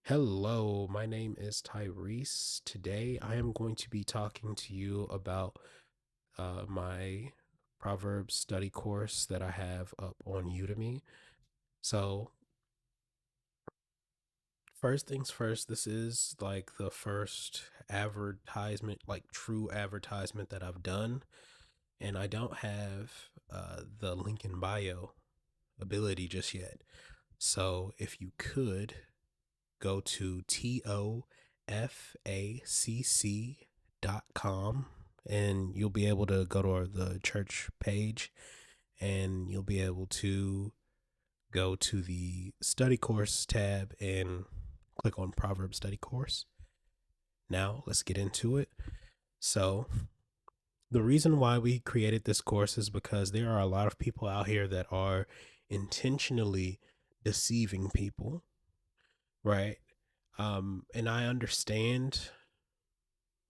Hello, my name is Tyrese. Today I am going to be talking to you about my Proverbs study course that I have up on Udemy. So, first things first, this is like the first advertisement, like true advertisement that I've done, and I don't have the link in bio ability just yet. So, if you could go to tofacc.com and you'll be able to go to the church page and you'll be able to go to the study course tab and click on Proverbs study course. Now let's get into it. So the reason why we created this course is because there are a lot of people out here that are intentionally deceiving people, right? And I understand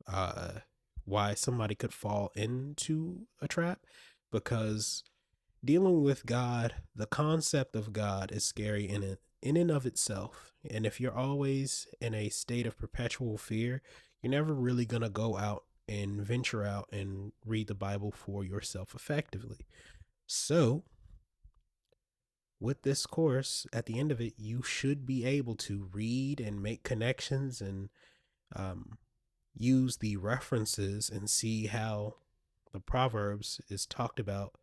uh, why somebody could fall into a trap because dealing with God, the concept of God is scary in and of itself. And if you're always in a state of perpetual fear, you're never really gonna go out and venture out and read the Bible for yourself effectively. So, with this course, at the end of it, you should be able to read and make connections and um, use the references and see how the Proverbs is talked about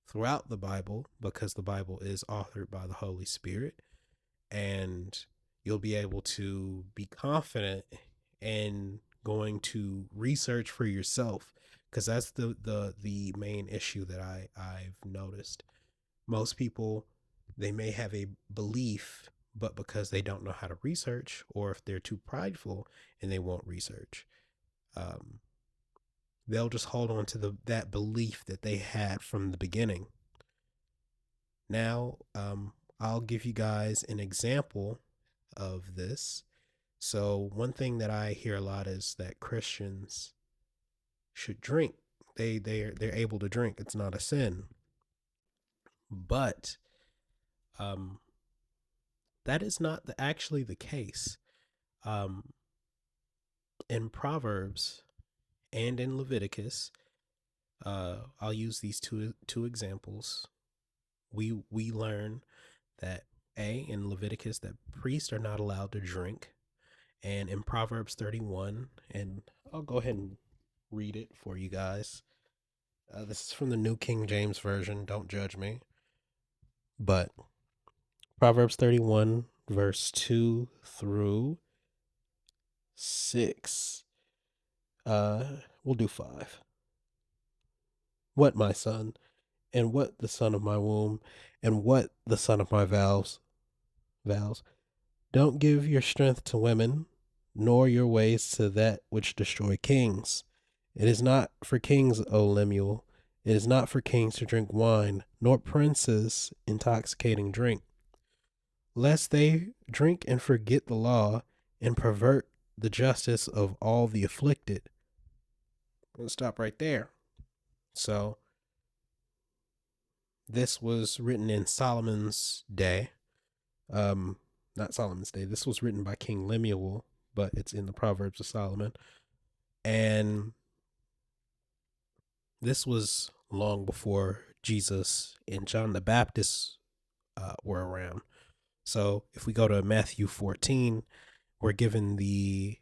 throughout the Bible because the Bible is authored by the Holy Spirit. And you'll be able to be confident in going to research for yourself because that's the main issue that I've noticed. Most people, they may have a belief, but because they don't know how to research, or if they're too prideful and they won't research, um, they'll just hold on to that belief that they had from the beginning. Now, I'll give you guys an example of this. So, one thing that I hear a lot is that Christians should drink. They're able to drink. It's not a sin. But um, that is not actually the case. Um, in Proverbs and in Leviticus, I'll use these two examples. We learn that in Leviticus that priests are not allowed to drink, and in Proverbs 31, and I'll go ahead and read it for you guys. This is from the New King James Version. Don't judge me, but Proverbs 31 verse 2 through 6. We'll do 5. What, my son, and what the son of my womb, and what the son of my vows. Don't give your strength to women, nor your ways to that which destroy kings. It is not for kings, O Lemuel. It is not for kings to drink wine, nor princes intoxicating drink, lest they drink and forget the law and pervert the justice of all the afflicted. Let's stop right there. So, this was written in Solomon's day. Um, Not Solomon's day. This was written by King Lemuel, but it's in the Proverbs of Solomon. And this was long before Jesus and John the Baptist were around. So if we go to Matthew 14, we're given the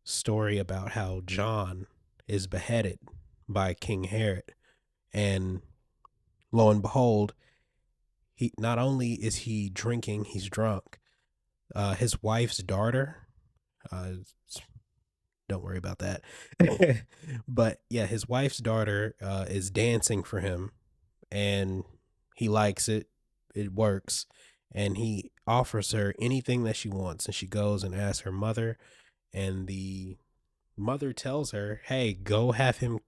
story about how John is beheaded by King Herod. And lo and behold, he not only is he drinking, he's drunk. His wife's daughter, uh, don't worry about that. But yeah, his wife's daughter is dancing for him, and he likes it. It works, and he offers her anything that she wants, and she goes and asks her mother, and the mother tells her, "Hey, go have him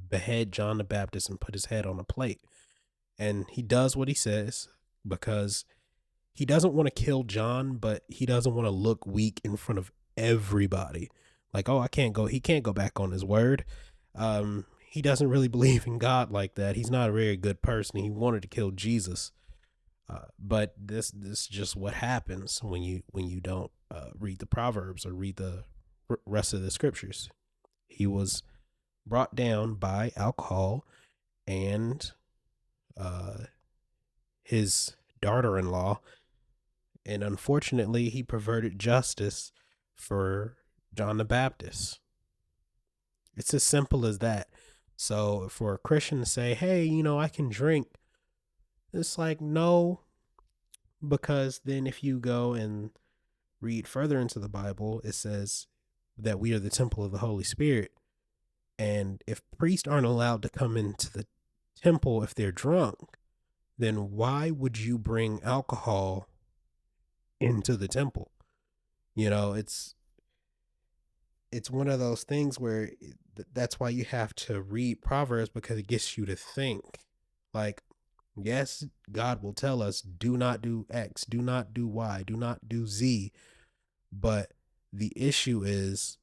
behead John the Baptist and put his head on a plate." And he does what he says because he doesn't want to kill John, but he doesn't want to look weak in front of everybody. Like, oh, I can't go. He can't go back on his word. He doesn't really believe in God like that. He's not a very good person. He wanted to kill Jesus, but this is just what happens when you don't read the Proverbs or read the rest of the scriptures. He was brought down by alcohol and uh, his daughter-in-law, and unfortunately, he perverted justice for John the Baptist. It's as simple as that. So for a Christian to say, "Hey, I can drink," it's like, no, because then if you go and read further into the Bible, it says that we are the temple of the Holy Spirit. And if priests aren't allowed to come into the temple if they're drunk, then why would you bring alcohol into the temple? It's one of those things where that's why you have to read Proverbs, because it gets you to think. Like, yes, God will tell us, do not do X, do not do Y, do not do Z. But the issue is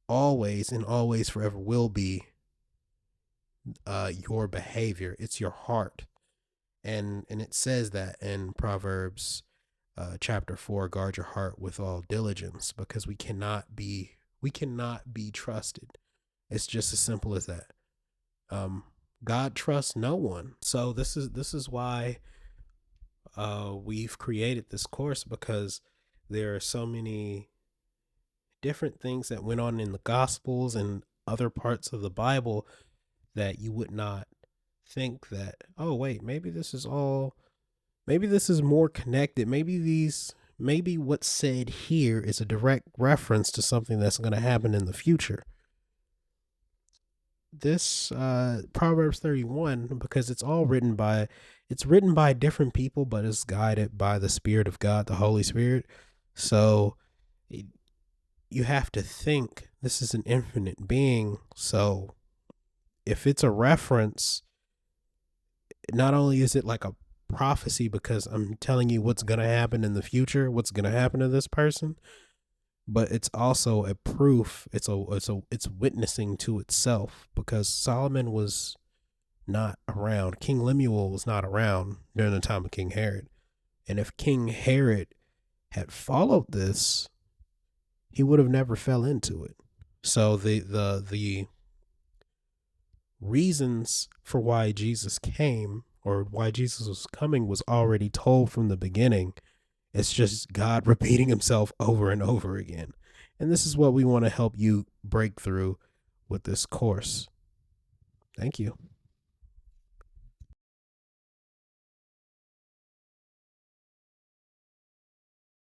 always and always forever will be your behavior. It's your heart. And it says that in Proverbs chapter 4, guard your heart with all diligence, because we cannot be trusted. It's just as simple as that. Um, God trusts no one. So this is why we've created this course, because there are so many different things that went on in the Gospels and other parts of the Bible that you would not think that, oh, wait, maybe this is more connected. Maybe what's said here is a direct reference to something that's going to happen in the future. This Proverbs 31, because it's written by different people, but it's guided by the Spirit of God, the Holy Spirit. So you have to think this is an infinite being. So if it's a reference, not only is it like a prophecy because I'm telling you what's going to happen in the future, what's going to happen to this person, but it's also a proof. It's witnessing to itself, because Solomon was not around. King Lemuel was not around during the time of King Herod. And if King Herod had followed this, he would have never fell into it. So the reasons for why Jesus came, or why Jesus was coming, was already told from the beginning. It's just God repeating himself over and over again. And this is what we want to help you break through with this course. Thank you.